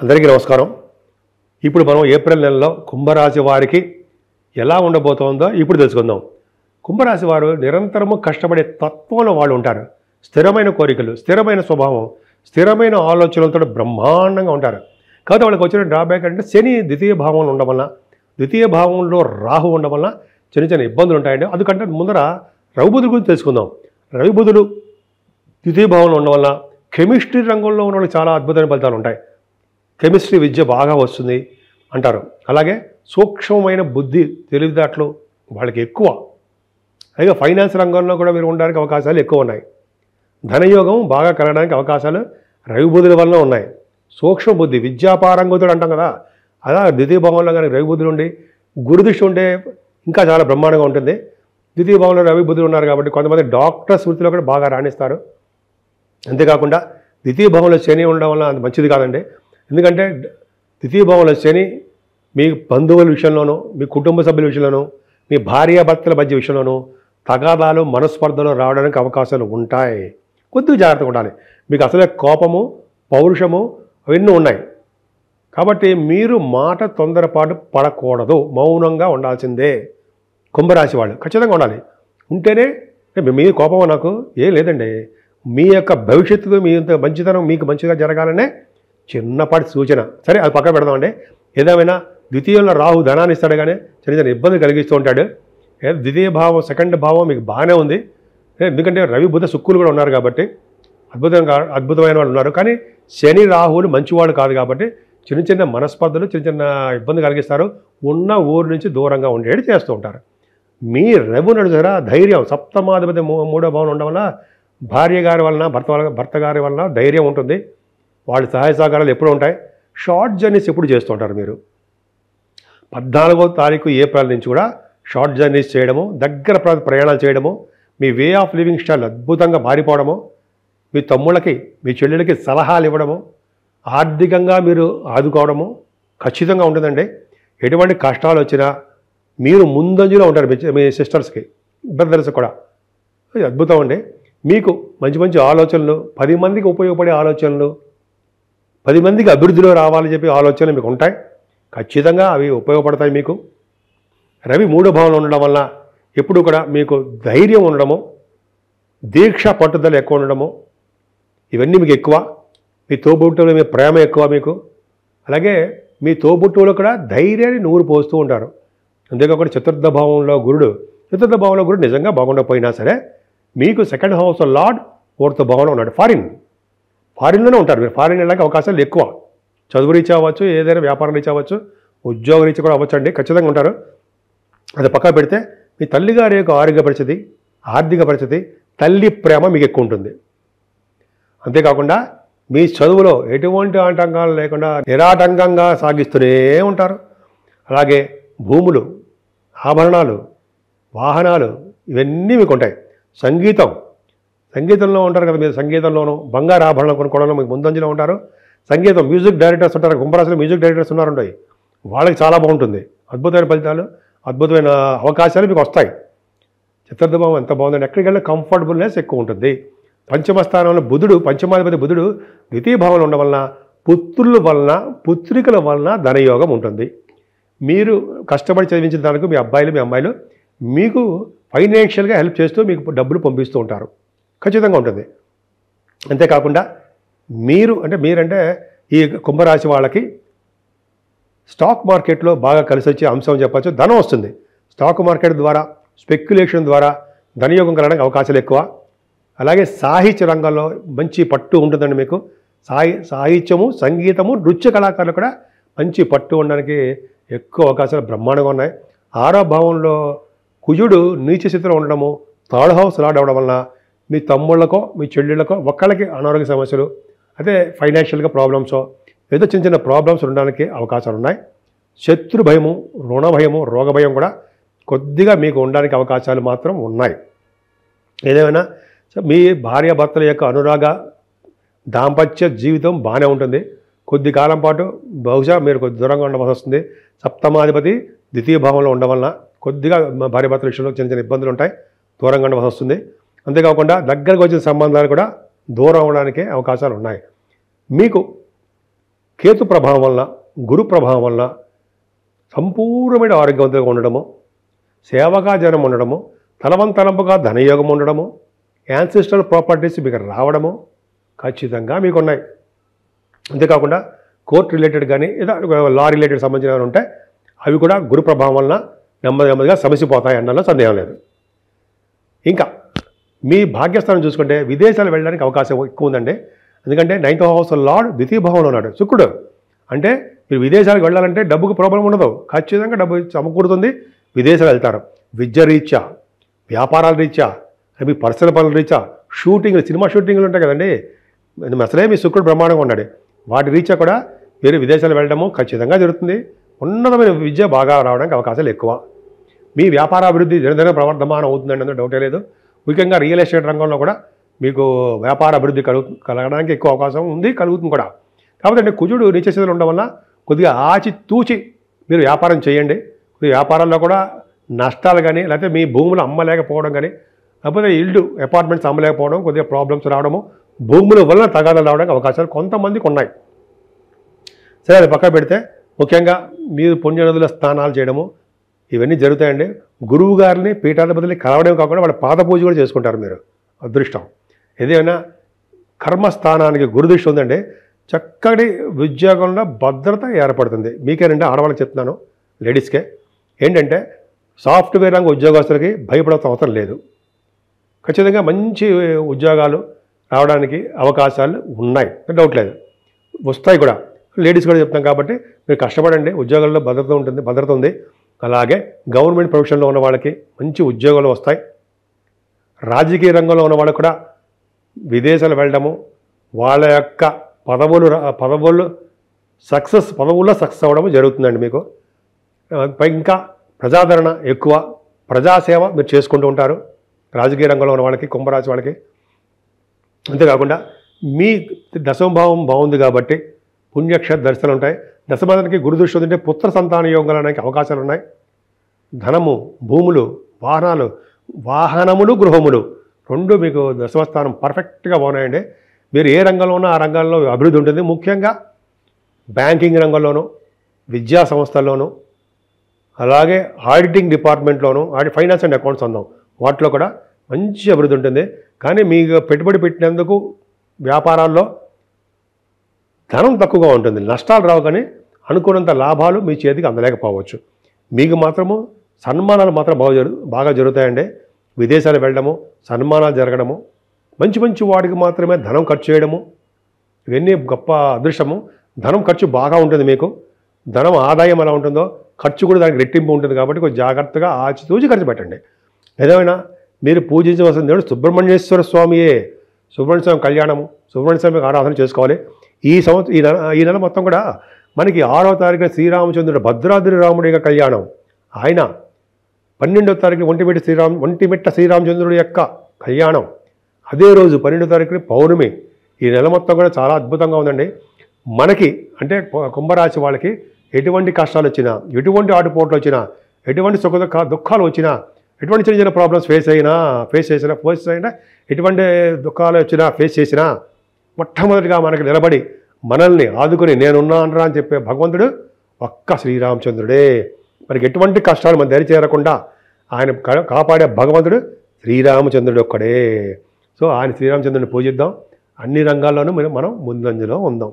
అందరికీ నమస్కారం. ఇప్పుడు మనం ఏప్రిల్ నెలలో కుంభరాశి వారికి ఎలా ఉండబోతోందో ఇప్పుడు తెలుసుకుందాం. కుంభరాశి వారు నిరంతరము కష్టపడే తత్వంలో వాళ్ళు ఉంటారు. స్థిరమైన కోరికలు, స్థిరమైన స్వభావం, స్థిరమైన ఆలోచనలతో బ్రహ్మాండంగా ఉంటారు. కాకపోతే వాళ్ళకి వచ్చిన డ్రాబ్యాక్ అంటే శని ద్వితీయ భావంలో ఉండడం వల్ల, ద్వితీయ భావంలో రాహు ఉండడం వల్ల చిన్న చిన్న ఇబ్బందులు ఉంటాయండి. అందుకంటే ముందర రవిబుధుల గురించి తెలుసుకుందాం. రవిబుధులు ద్వితీయ భావంలో ఉండడం వల్ల కెమిస్ట్రీ రంగంలో ఉన్న వాళ్ళకి చాలా అద్భుతమైన ఫలితాలు ఉంటాయి. కెమిస్ట్రీ విద్య బాగా వస్తుంది అంటారు. అలాగే సూక్ష్మమైన బుద్ధి, తెలివితేటలు వాళ్ళకి ఎక్కువ. అలాగే ఫైనాన్స్ రంగంలో కూడా మీరు ఉండడానికి అవకాశాలు ఎక్కువ ఉన్నాయి. ధనయోగం బాగా కలగడానికి అవకాశాలు రవిబుధుల వల్ల ఉన్నాయి. సూక్ష్మ బుద్ధి, విద్యాపారంగతుడు అంటాం కదా, అలా ద్వితీయ భావంలో కానీ రవిబుధులు ఉండి గురుదృష్టి ఉంటే ఇంకా చాలా బ్రహ్మాండంగా ఉంటుంది. ద్వితీయ భావంలో రవిబుధులు ఉన్నారు కాబట్టి కొంతమంది డాక్టర్స్ వృత్తిలో కూడా బాగా రాణిస్తారు. అంతేకాకుండా ద్వితీయ భావంలో శని ఉండడం వల్ల అంత మంచిది కాదండి. ఎందుకంటే ద్వితీయ భావంలో శని మీ బంధువుల విషయంలోనూ, మీ కుటుంబ సభ్యుల విషయంలోనూ, మీ భార్యాభర్తల మధ్య విషయంలోనూ తగాదాలు, మనస్పర్ధలు రావడానికి అవకాశాలు ఉంటాయి. కొద్దిగా జాగ్రత్తగా ఉండాలి. మీకు అసలే కోపము, పౌరుషము అవన్నీ ఉన్నాయి కాబట్టి మీరు మాట తొందరపాటు పడకూడదు, మౌనంగా ఉండాల్సిందే. కుంభరాశి వాళ్ళు ఖచ్చితంగా ఉండాలి. ఉంటేనే మీ కోపం నాకు ఏం లేదండి, మీ యొక్క భవిష్యత్తు, మీ మంచితనం మీకు మంచిగా జరగాలనే చిన్నపాటి సూచన. సరే, అది పక్కన పెడదామండి. ఏదేమైనా ద్వితీయంలో రాహు ధనాన్ని ఇస్తాడు కానీ చిన్న చిన్న ఇబ్బంది కలిగిస్తూ ఉంటాడు. ద్వితీయ భావం, సెకండ్ భావం మీకు బాగానే ఉంది. ఎందుకంటే రవి బుధ శుక్రులు కూడా ఉన్నారు కాబట్టి అద్భుతమైన వాళ్ళు ఉన్నారు. కానీ శని రాహువులు మంచివాళ్ళు కాదు కాబట్టి చిన్న చిన్న మనస్పర్ధలు, చిన్న చిన్న ఇబ్బంది కలిగిస్తారు. ఉన్న ఊరు నుంచి దూరంగా ఉండేది చేస్తూ ఉంటారు. మీ రవి నడుచురా ధైర్యం, సప్తమాధిపతి మూడో భావం ఉండడం వల్ల భార్య గారి వలన, భర్త గారి వలన ధైర్యం ఉంటుంది. వాళ్ళ సహాయ సహకారాలు ఎప్పుడు ఉంటాయి. షార్ట్ జర్నీస్ ఎప్పుడు చేస్తూ ఉంటారు మీరు. 14వ తారీఖు ఏప్రిల్ నుంచి కూడా షార్ట్ జర్నీస్ చేయడము, దగ్గర ప్రయాణాలు చేయడము, మీ వే ఆఫ్ లివింగ్ స్టైల్ అద్భుతంగా మారిపోవడము, మీ తమ్ముళ్ళకి, మీ చెల్లెలకి సలహాలు ఇవ్వడము, ఆర్థికంగా మీరు ఆదుకోవడము ఖచ్చితంగా ఉంటుందండి. ఎటువంటి కష్టాలు వచ్చినా మీరు ముందంజలో ఉంటారు. మీ సిస్టర్స్కి, బ్రదర్స్ కూడా అద్భుతం అండి. మీకు మంచి మంచి ఆలోచనలు, 10 మందికి ఉపయోగపడే ఆలోచనలు, 10 మందికి అభివృద్ధిలో రావాలని చెప్పి ఆలోచనలు మీకు ఉంటాయి. ఖచ్చితంగా అవి ఉపయోగపడతాయి మీకు. రవి మూడో భావంలో ఉండడం వల్ల ఎప్పుడు కూడా మీకు ధైర్యం ఉండడము, దీక్ష పట్టుదల ఎక్కువ ఉండడము, ఇవన్నీ మీకు ఎక్కువ. మీ తోబుట్టువుల మీద ప్రేమ ఎక్కువ మీకు. అలాగే మీ తోబుట్టువులు కూడా ధైర్యాన్ని నూరు పోస్తూ ఉంటారు. అంతేకాకుండా చతుర్థ భావంలో గురుడు నిజంగా బాగుండకపోయినా సరే మీకు సెకండ్ హౌస్ లార్డ్ 4th భావంలో ఉన్నాడు. ఫారిన్లోనే ఉంటారు. మీరు ఫారిన్ వెళ్ళడానికి అవకాశాలు ఎక్కువ. చదువు రీచ్ అవ్వచ్చు, ఏదైనా వ్యాపారం రీచ్ అవ్వచ్చు, ఉద్యోగ రీచ్ కూడా అవ్వచ్చు అండి. ఖచ్చితంగా ఉంటారు. అది పక్క పెడితే మీ తల్లిగారి యొక్క ఆర్థిక పరిస్థితి, తల్లి ప్రేమ మీకు ఎక్కువ ఉంటుంది. అంతేకాకుండా మీ చదువులో ఎటువంటి ఆటంకాలు లేకుండా నిరాటంకంగా సాగిస్తూనే ఉంటారు. అలాగే భూములు, ఆభరణాలు, వాహనాలు ఇవన్నీ మీకు ఉంటాయి. సంగీతంలో ఉంటారు కదా మీరు. సంగీతంలోనూ బంగారు ఆభరణాలు కొనుక్కోవడంలో మీకు ముందంజలో ఉంటారు. సంగీతం, మ్యూజిక్ డైరెక్టర్స్ ఉంటారు. కుంభరాశిలో మ్యూజిక్ డైరెక్టర్స్ ఉన్నారంటాయి. వాళ్ళకి చాలా బాగుంటుంది. అద్భుతమైన ఫలితాలు, అద్భుతమైన అవకాశాలు మీకు వస్తాయి. చతుర్థ భావం ఎంత బాగుందండి. ఎక్కడికి వెళ్ళినా కంఫర్టబుల్నెస్ ఎక్కువ ఉంటుంది. పంచమ స్థానంలో బుధుడు, పంచమాధిపతి బుధుడు ద్వితీయ భావంలో ఉండడం వలన పుత్రుల వలన, పుత్రికల వలన ధనయోగం ఉంటుంది. మీరు కష్టపడి చదివించిన దానికి మీ అబ్బాయిలు, మీ అమ్మాయిలు మీకు ఫైనాన్షియల్గా హెల్ప్ చేస్తూ మీకు డబ్బులు పంపిస్తూ ఉంటారు. ఖచ్చితంగా ఉంటుంది. అంతేకాకుండా మీరంటే ఈ కుంభరాశి వాళ్ళకి స్టాక్ మార్కెట్లో బాగా కలిసి వచ్చే అంశం చెప్పచ్చు. ధనం వస్తుంది. స్టాక్ మార్కెట్ ద్వారా, స్పెక్యులేషన్ ద్వారా ధనయోగం కలగడానికి అవకాశాలు ఎక్కువ. అలాగే సాహిత్య రంగంలో మంచి పట్టు ఉంటుందండి మీకు. సాహిత్యము, సంగీతము, నృత్య కళాకారులు కూడా మంచి పట్టు ఉండడానికి ఎక్కువ అవకాశాలు బ్రహ్మాండంగా ఉన్నాయి. 6వ భావంలో కుజుడు నీచ స్థితిలో ఉండడము, థర్డ్ హౌస్ లార్డ్ అవ్వడం వలన మీ తమ్ముళ్ళకో, మీ చెల్లెళ్ళకో ఒక్కళ్ళకి అనారోగ్య సమస్యలు, అయితే ఫైనాన్షియల్గా ప్రాబ్లమ్స్, ఏదో చిన్న చిన్న ప్రాబ్లమ్స్ ఉండడానికి అవకాశాలు ఉన్నాయి. శత్రు భయము, రుణ భయము, రోగ భయం కూడా కొద్దిగా మీకు ఉండడానికి అవకాశాలు మాత్రం ఉన్నాయి. ఏదేమైనా మీ భార్యాభర్తల యొక్క అనురాగ దాంపత్య జీవితం బాగానే ఉంటుంది. కొద్ది కాలం పాటు బహుశా మీరు కొద్ది దూరంగా ఉండవలసి వస్తుంది. సప్తమాధిపతి ద్వితీయ భావంలో ఉండడం వలన కొద్దిగా భార్యాభర్తల విషయంలో చిన్న చిన్న ఇబ్బందులు ఉంటాయి, దూరంగా ఉండవలసి వస్తుంది. అంతేకాకుండా దగ్గరకు వచ్చిన సంబంధాలు కూడా దూరం అవడానికి అవకాశాలు ఉన్నాయి. మీకు కేతు ప్రభావం వలన, గురు ప్రభావం వలన సంపూర్ణమైన ఆరోగ్యవంతంగా ఉండడము, సేవగా జనం ఉండడము, తలవంతలంపుగా ధనయోగం ఉండడము, యాన్సిస్ట్రల్ ప్రాపర్టీస్ మీకు రావడము ఖచ్చితంగా మీకు ఉన్నాయి. అంతేకాకుండా కోర్ట్ రిలేటెడ్ కానీ ఏదో లా రిలేటెడ్ సంబంధించిన ఉంటే అవి కూడా గురు ప్రభావం వలన నెమ్మదిగా సమసిపోతాయి అన్నలో సందేహం లేదు. ఇంకా మీ భాగ్యస్థానం చూసుకుంటే విదేశాలు వెళ్ళడానికి అవకాశం ఎక్కువ ఉందండి. ఎందుకంటే 9th హౌస్ లార్డ్ ద్వితీయ భావంలో ఉన్నాడు శుక్రుడు. అంటే మీరు విదేశాలకు వెళ్ళాలంటే డబ్బుకు ప్రాబ్లం ఉండదు, ఖచ్చితంగా డబ్బు సమకూరుతుంది, విదేశాలు వెళ్తారు. విద్య రీత్యా, వ్యాపారాల రీత్యా, మీ పర్సనల్ పనుల రీత్యా, షూటింగ్లు, సినిమా షూటింగ్లు ఉంటాయి కదండి, అసలే మీ శుక్రుడు బ్రహ్మాండంగా ఉన్నాడు, వాటి రీత్యా కూడా మీరు విదేశాలు వెళ్ళడము ఖచ్చితంగా జరుగుతుంది. ఉన్నతమైన విద్య బాగా రావడానికి అవకాశాలు ఎక్కువ. మీ వ్యాపార అభివృద్ధి దినదిన ప్రవర్ధమానం అవుతుందండి, అందులో డౌటే లేదు. ముఖ్యంగా రియల్ ఎస్టేట్ రంగంలో కూడా మీకు వ్యాపార అభివృద్ధి కలగడానికి ఎక్కువ అవకాశం ఉంది, కలుగుతుంది కూడా. కాబట్టి కుజుడు నీచస్థితిలో ఉండడం వల్ల కొద్దిగా ఆచితూచి మీరు వ్యాపారం చేయండి. వ్యాపారాల్లో కూడా నష్టాలు కానీ, లేకపోతే మీ భూములు అమ్మలేకపోవడం కానీ, లేకపోతే ఇల్లు అపార్ట్మెంట్స్ అమ్మలేకపోవడం, కొద్దిగా ప్రాబ్లమ్స్ రావడము, భూముల వలన తగాదాలు రావడానికి అవకాశాలు కొంతమందికి ఉన్నాయి. సరే, అది పక్క పెడితే ముఖ్యంగా మీరు పుణ్యనదుల స్నానాలు చేయడము ఇవన్నీ జరుగుతాయండి. గురువు గారిని పీఠాధిపతిని కలవడం కాకుండా వాళ్ళ పాద పూజ కూడా చేసుకుంటారు మీరు, అదృష్టం. ఏదైనా కర్మస్థానానికి గురుదృష్టి ఉందండి, చక్కటి ఉద్యోగంలో భద్రత ఏర్పడుతుంది. మీకేనండి, ఆడవాళ్ళకి చెప్తున్నాను, లేడీస్కే ఏంటంటే సాఫ్ట్వేర్ రంగ ఉద్యోగస్తులకి భయపడాల్సిన అవసరం లేదు. ఖచ్చితంగా మంచి ఉద్యోగాలు రావడానికి అవకాశాలు ఉన్నాయి, డౌట్ లేదు, వస్తాయి కూడా. లేడీస్ కూడా చెప్తాం కాబట్టి మీరు కష్టపడండి, ఉద్యోగాల్లో భద్రత ఉంది. అలాగే గవర్నమెంట్ ప్రొఫెషన్లో ఉన్న వాళ్ళకి మంచి ఉద్యోగాలు వస్తాయి. రాజకీయ రంగంలో ఉన్న వాళ్ళకు కూడా విదేశాలు వెళ్ళడము, వాళ్ళ యొక్క పదవుల్లో సక్సెస్ అవ్వడము జరుగుతుందండి మీకు. ఇంకా ప్రజాదరణ ఎక్కువ, ప్రజాసేవ మీరు చేసుకుంటూ ఉంటారు రాజకీయ రంగంలో ఉన్న వాళ్ళకి, కుంభరాశి వాళ్ళకి. అంతేకాకుండా మీ దశమభావం బాగుంది కాబట్టి పుణ్యక్షేత్ర దర్శనాలు ఉంటాయి. దశమానికి గురుదృష్టి ఉంటే పుత్ర సంతాన యోగాలు అనేక అవకాశాలు ఉన్నాయి. ధనము, భూములు, వాహనములు, గృహములు రెండు మీకు దశమస్థానం పర్ఫెక్ట్గా బాగున్నాయండి. మీరు ఏ రంగంలో ఉన్నా ఆ రంగంలో అభివృద్ధి ఉంటుంది. ముఖ్యంగా బ్యాంకింగ్ రంగంలోనూ, విద్యా సంస్థల్లోనూ, అలాగే ఆడిటింగ్ డిపార్ట్మెంట్లోనూ, ఫైనాన్స్ అండ్ అకౌంట్స్ అందాం, వాటిలో కూడా మంచి అభివృద్ధి ఉంటుంది. కానీ మీకు పెట్టుబడి పెట్టినందుకు వ్యాపారాల్లో ధనం తక్కువగా ఉంటుంది, నష్టాలు రావు, కానీ అనుకున్నంత లాభాలు మీ చేతికి అందలేకపోవచ్చు. మీకు మాత్రము సన్మానాలు మాత్రం బాగా జరుగుతాయండి. విదేశాలు వెళ్ళడము, సన్మానాలు జరగడము, మంచి వాడికి మాత్రమే ధనం ఖర్చు చేయడము, ఇవన్నీ గొప్ప అదృష్టము. ధనం ఖర్చు బాగా ఉంటుంది మీకు. ధనం ఆదాయం ఎలా ఉంటుందో ఖర్చు కూడా దానికి రెట్టింపు ఉంటుంది. కాబట్టి కొంచెం జాగ్రత్తగా ఆచితూచి ఖర్చు పెట్టండి. ఏదైనా మీరు పూజించవలసిన దేవుడు సుబ్రహ్మణ్యేశ్వర స్వామియే. సుబ్రహ్మణ్య స్వామి కళ్యాణము, సుబ్రహ్మణ్య స్వామికి ఆరాధన చేసుకోవాలి. ఈ నెల మొత్తం కూడా మనకి 6వ తారీఖున శ్రీరామచంద్రుడు భద్రాద్రి రాముడి యొక్క కళ్యాణం. ఆయన 12వ తారీఖున ఒంటిమిట్ట శ్రీరామచంద్రుడి యొక్క కళ్యాణం. అదే రోజు 12వ తారీఖున పౌర్ణమి. ఈ నెల మొత్తం కూడా చాలా అద్భుతంగా ఉందండి. మనకి అంటే కుంభరాశి వాళ్ళకి ఎటువంటి కష్టాలు వచ్చినా, ఎటువంటి ఆటుపోట్లు వచ్చినా, ఎటువంటి దుఃఖాలు వచ్చినా, ఎటువంటి చిన్న ప్రాబ్లమ్స్ ఫేస్ చేసినా, ఎటువంటి దుఃఖాలు వచ్చినా ఫేస్ చేసినా, మొట్టమొదటిగా మనకి నిలబడి మనల్ని ఆదుకుని నేనున్నానరా అని చెప్పే భగవంతుడు ఒక్క శ్రీరామచంద్రుడే. మనకి ఎటువంటి కష్టాలు మన దరి చేరకుండా ఆయన కాపాడే భగవంతుడు శ్రీరామచంద్రుడు ఒక్కడే. సో ఆయన శ్రీరామచంద్రుడిని పూజిద్దాం. అన్ని రంగాల్లోనూ మనం ముందంజలో ఉందాం.